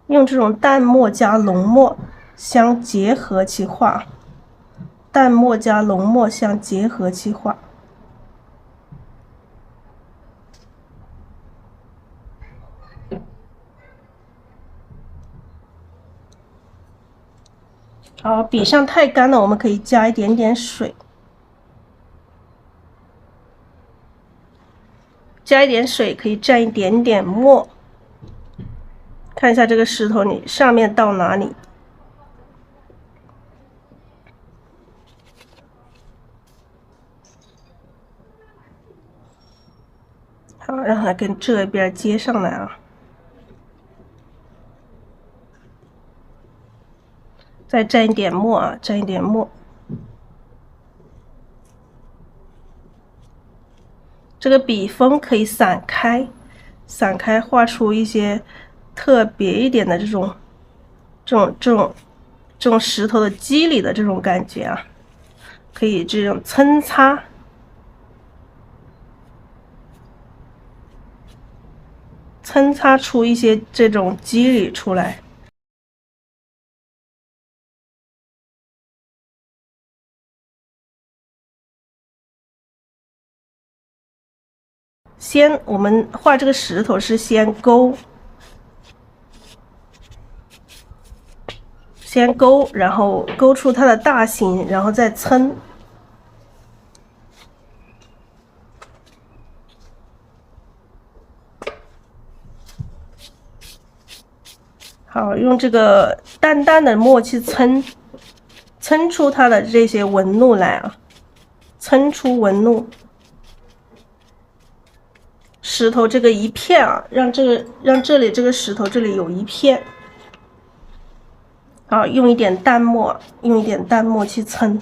用这种淡墨加浓墨相结合去画。淡墨加浓墨相结合去画。好，笔上太干了，我们可以加一点点水，加一点水可以蘸一点点墨。看一下这个石头，你上面到哪里？好，让它跟这边接上来啊。再蘸一点墨啊，蘸一点墨。这个笔锋可以散开，画出一些特别一点的这种石头的肌理的这种感觉啊，可以这种抻擦。抻擦出一些这种肌理出来。我们画这个石头是先勾，然后勾出它的大形，然后再抻。好，用这个淡淡的墨去抻出它的这些纹路来啊，抻出纹路。石头这个一片啊，让这里这个石头这里有一片。好，用一点淡墨去抻。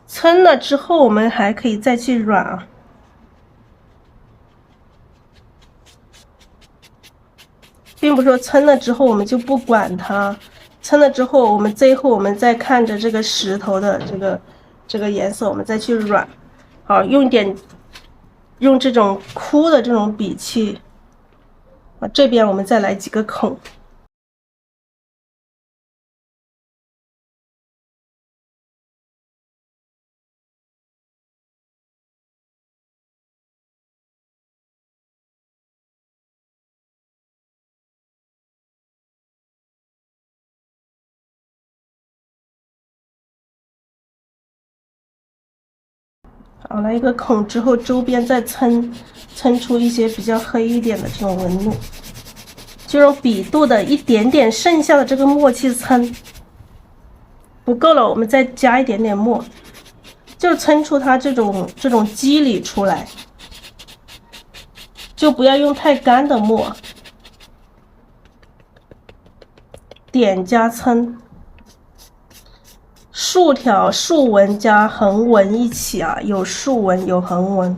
抻了之后，我们还可以再去软啊。并不是说抻了之后我们就不管它，撑了之后，我们最后我们再看着这个石头的这个颜色，我们再去软。好，用这种枯的这种笔去，这边我们再来几个孔。好，来一个孔之后，周边再撑出一些比较黑一点的这种纹路，就用笔肚的一点点剩下的这个墨去撑，不够了，我们再加一点点墨，就撑出它这种肌理出来，就不要用太干的墨，点加撑。竖条竖纹加横纹一起啊，有竖纹有横纹。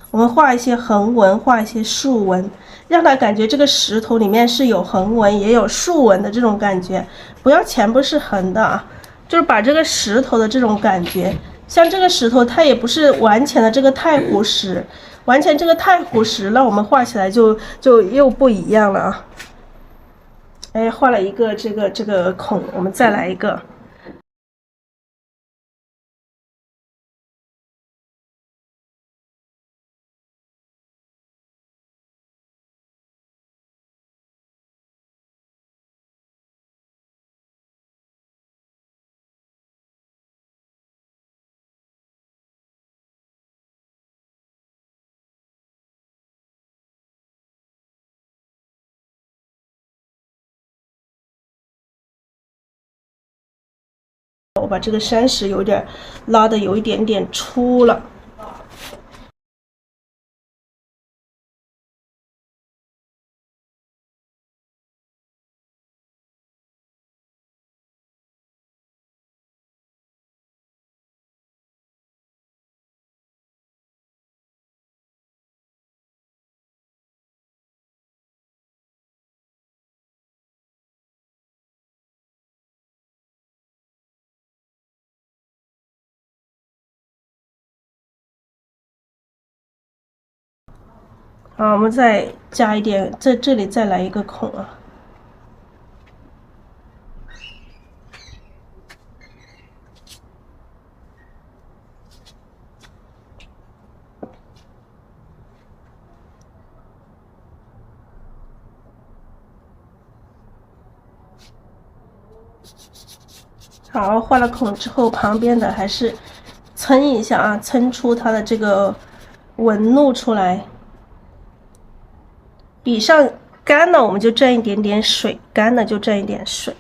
我们画一些横纹，画一些竖纹，让它感觉这个石头里面是有横纹也有竖纹的这种感觉，不要全部是横的啊，就是把这个石头的这种感觉，像这个石头它也不是完全的这个太湖石，完全这个太湖石，那我们画起来就又不一样了啊。哎，画了一个这个孔，我们再来一个。我把这个山石有点拉的有一点点粗了。好，我们再加一点，在这里再来一个孔啊。好，画了孔之后，旁边的还是撑一下啊，撑出它的这个纹路出来。笔上干了，我们就蘸一点点水，干了就蘸一点水。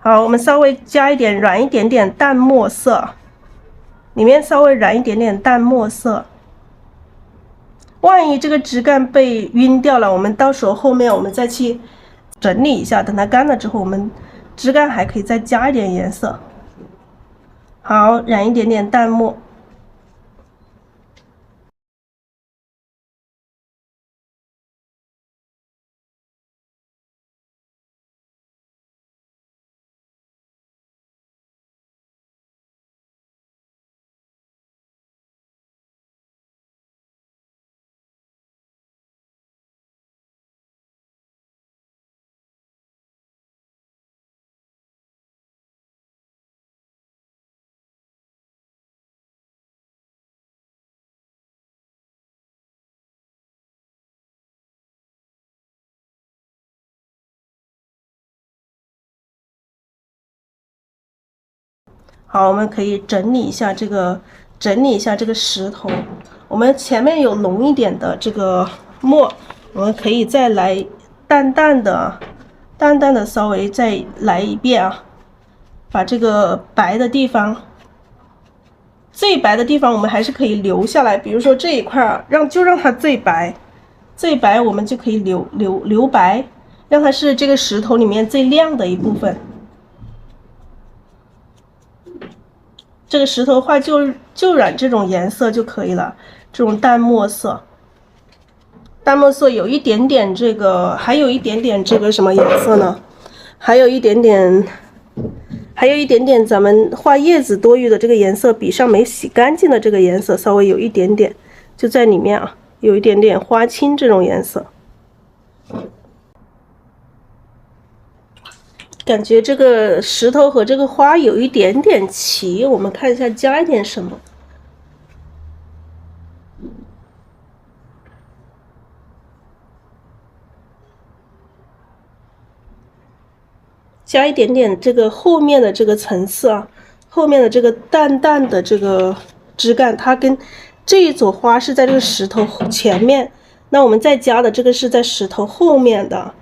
好，我们稍微加一点染一点点淡墨色，里面稍微染一点点淡墨色。万一这个枝干被晕掉了，我们到时候后面我们再去整理一下，等它干了之后，我们枝干还可以再加一点颜色。好，染一点点淡墨。好，我们可以整理一下这个石头。我们前面有浓一点的这个墨，我们可以再来淡淡的稍微再来一遍啊，把这个白的地方，最白的地方我们还是可以留下来。比如说这一块啊，让它最白，我们就可以留白，让它是这个石头里面最亮的一部分。这个石头的话就染这种颜色就可以了，这种淡墨色。淡墨色有一点点这个，还有一点点这个什么颜色呢？还有一点点咱们画叶子多余的这个颜色，笔上没洗干净的这个颜色，稍微有一点点，就在里面啊，有一点点花青这种颜色。感觉这个石头和这个花有一点点齐，我们看一下加一点什么。加一点点这个后面的这个层次啊，后面的这个淡淡的这个枝干，它跟这一朵花是在这个石头前面，那我们再加的这个是在石头后面的。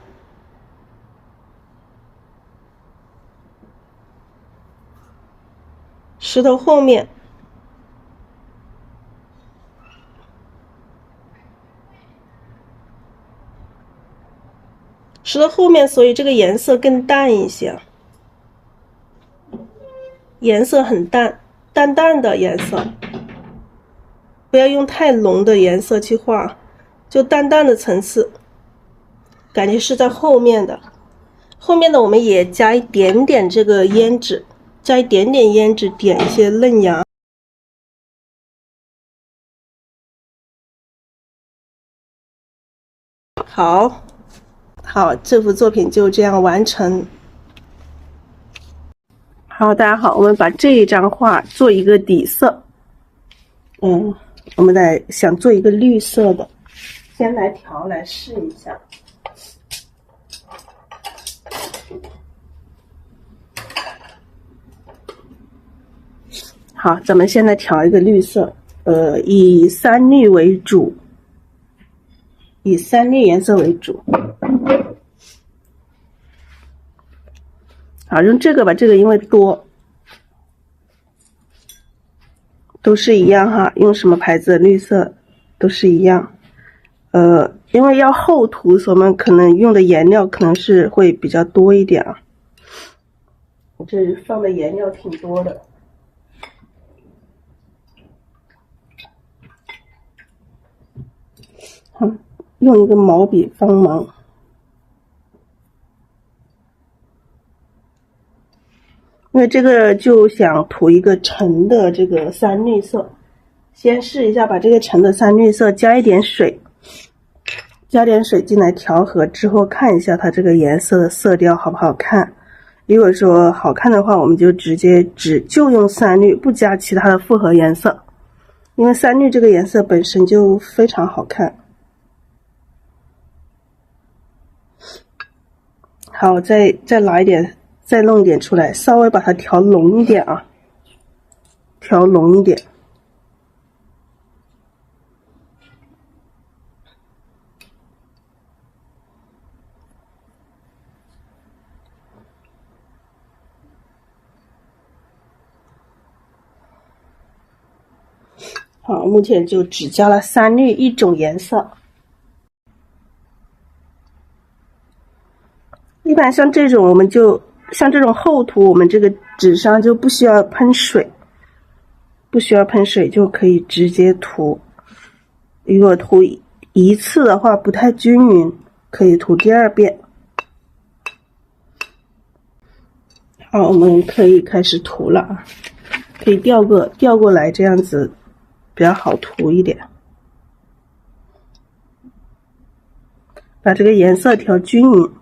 石头后面，所以这个颜色更淡一些，颜色很淡，淡淡的颜色，不要用太浓的颜色去画，就淡淡的层次，感觉是在后面的。后面的我们也加一点点这个胭脂，加一点点胭脂，点一些嫩芽。好，这幅作品就这样完成。好，大家好，我们把这一张画做一个底色。我们想做一个绿色的，先来调来试一下。好，咱们现在调一个绿色，以三绿为主，以三绿颜色为主。好，用这个吧，这个因为多，都是一样哈，用什么牌子的绿色都是一样。因为要厚涂，所以我们可能用的颜料可能是会比较多一点啊。我这放的颜料挺多的。用一个毛笔帮忙。因为这个就想涂一个橙的这个三绿色，先试一下，把这个橙的三绿色加一点水，进来调和之后，看一下它这个颜色的色调好不好看。如果说好看的话，我们就直接就用三绿，不加其他的复合颜色，因为三绿这个颜色本身就非常好看。好，再拿一点，再弄一点出来，稍微把它调浓一点啊，调浓一点。好，目前就只加了3绿1种颜色。一般像这种，我们就像这种厚涂，我们这个纸上就不需要喷水，不需要喷水就可以直接涂。如果涂一次的话不太均匀，可以涂第2遍。好，我们可以开始涂了啊，可以调过来，这样子比较好涂一点。把这个颜色调均匀。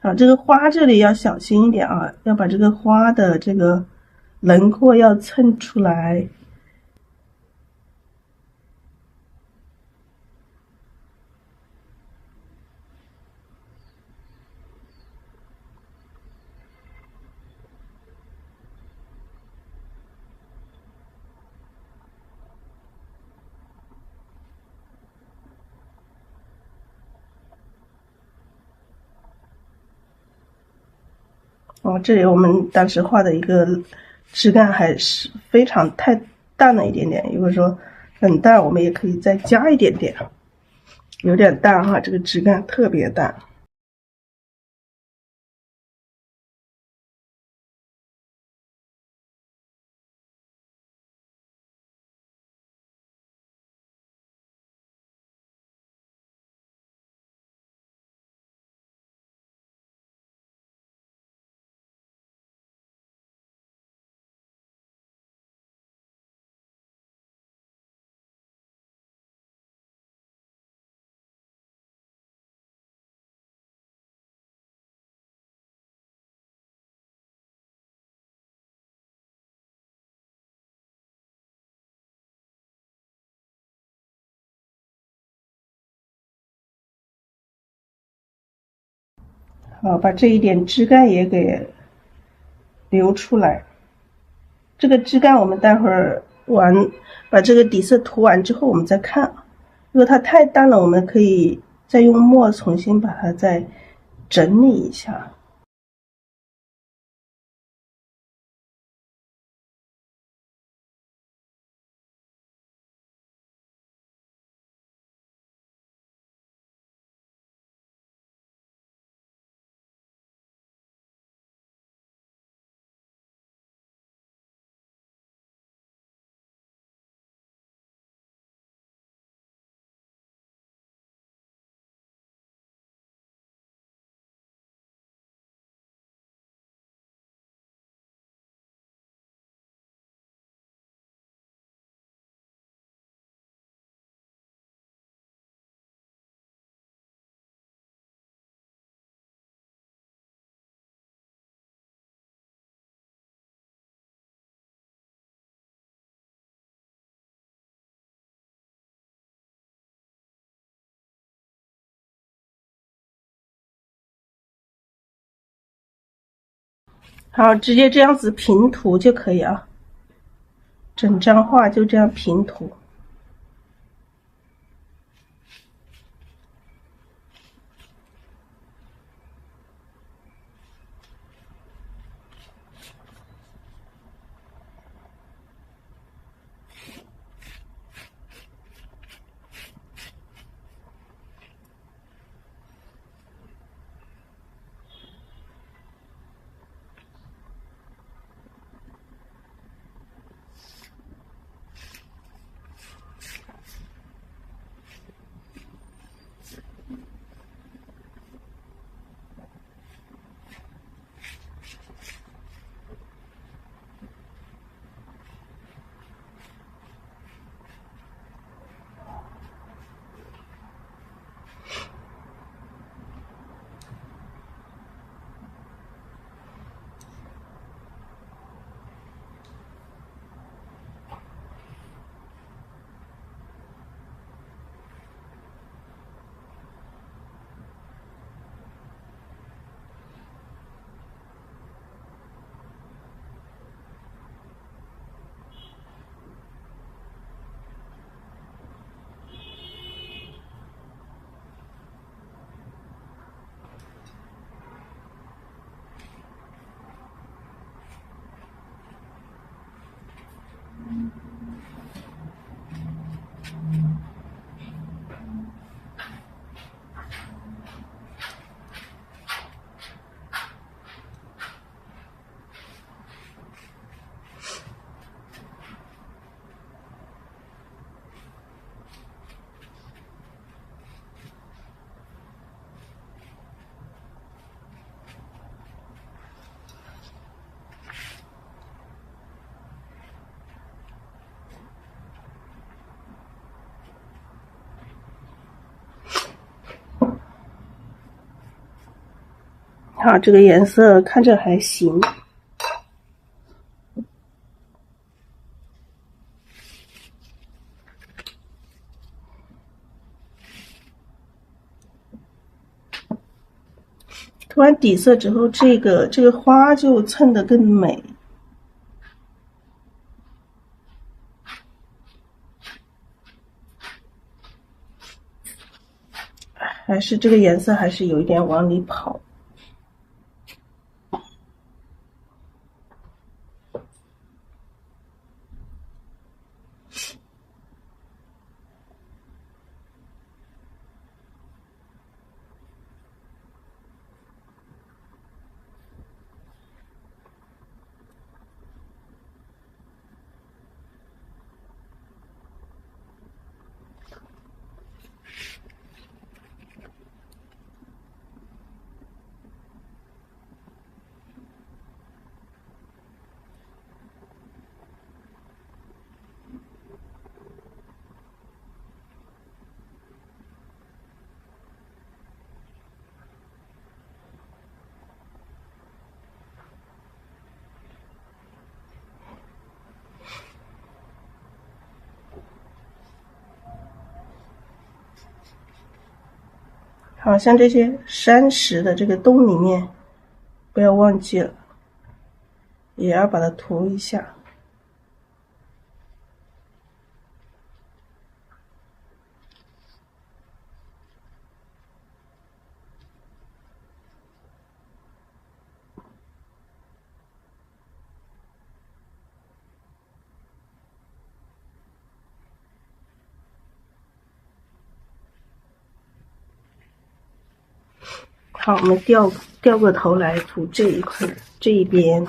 好，这个花这里要小心一点啊，要把这个花的这个轮廓要蹭出来。这里我们当时画的一个质感还是非常太淡了一点点，如果说很淡，我们也可以再加一点点，有点淡哈，这个质感特别淡。好，把这一点枝干也给留出来。这个枝干我们待会儿把这个底色涂完之后我们再看。如果它太淡了，我们可以再用墨重新把它再整理一下。好，直接这样子平涂就可以啊，整张画就这样平涂。好，这个颜色看着还行。涂完底色之后，这个花就衬得更美。还是这个颜色还是有一点往里跑。好像这些山石的这个洞里面，不要忘记了，也要把它涂一下。好，我们掉过头来涂这一块，这一边。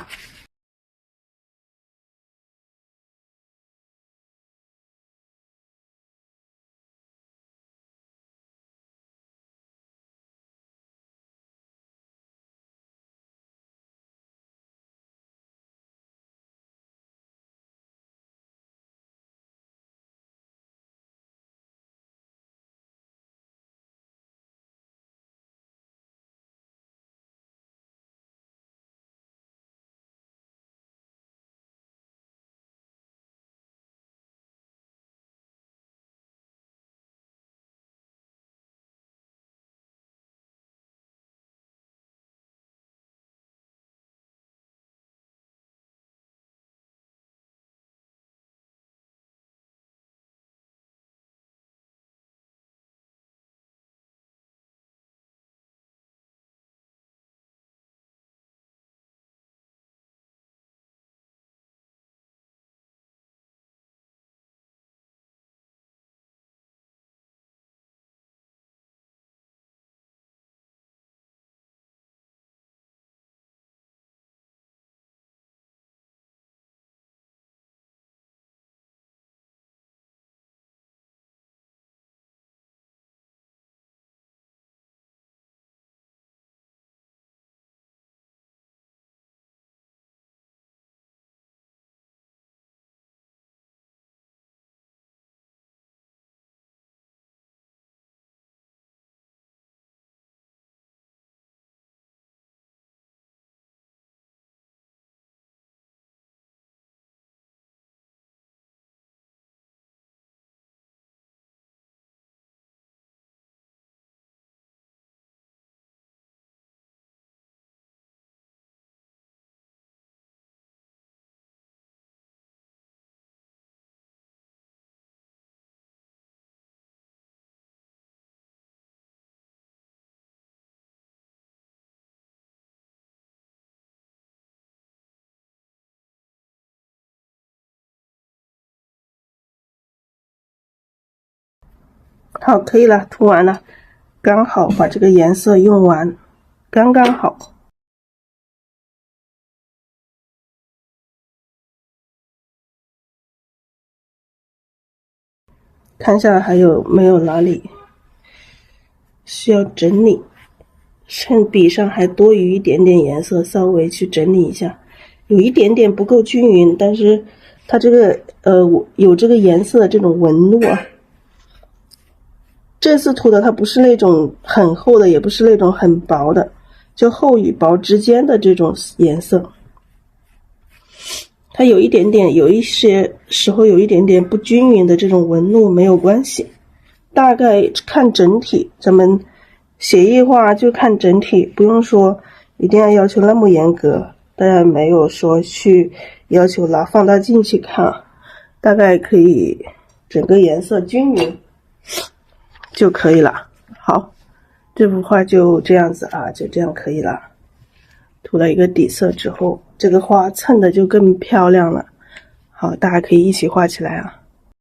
好，可以了，涂完了，刚好把这个颜色用完，刚刚好。看一下还有没有哪里需要整理，趁笔上还多余一点点颜色，稍微去整理一下。有一点点不够均匀，但是它这个有这个颜色的这种纹路啊。这次涂的它不是那种很厚的，也不是那种很薄的，就厚与薄之间的这种颜色。它有一点点，有一些时候有一点点不均匀的这种纹路没有关系，大概看整体，咱们写意画就看整体，不用说一定要求那么严格，当然没有说去要求拿放大镜去看，大概可以整个颜色均匀就可以了。好，这幅画就这样子啊，就这样可以了。涂了一个底色之后，这个花衬的就更漂亮了。好，大家可以一起画起来啊。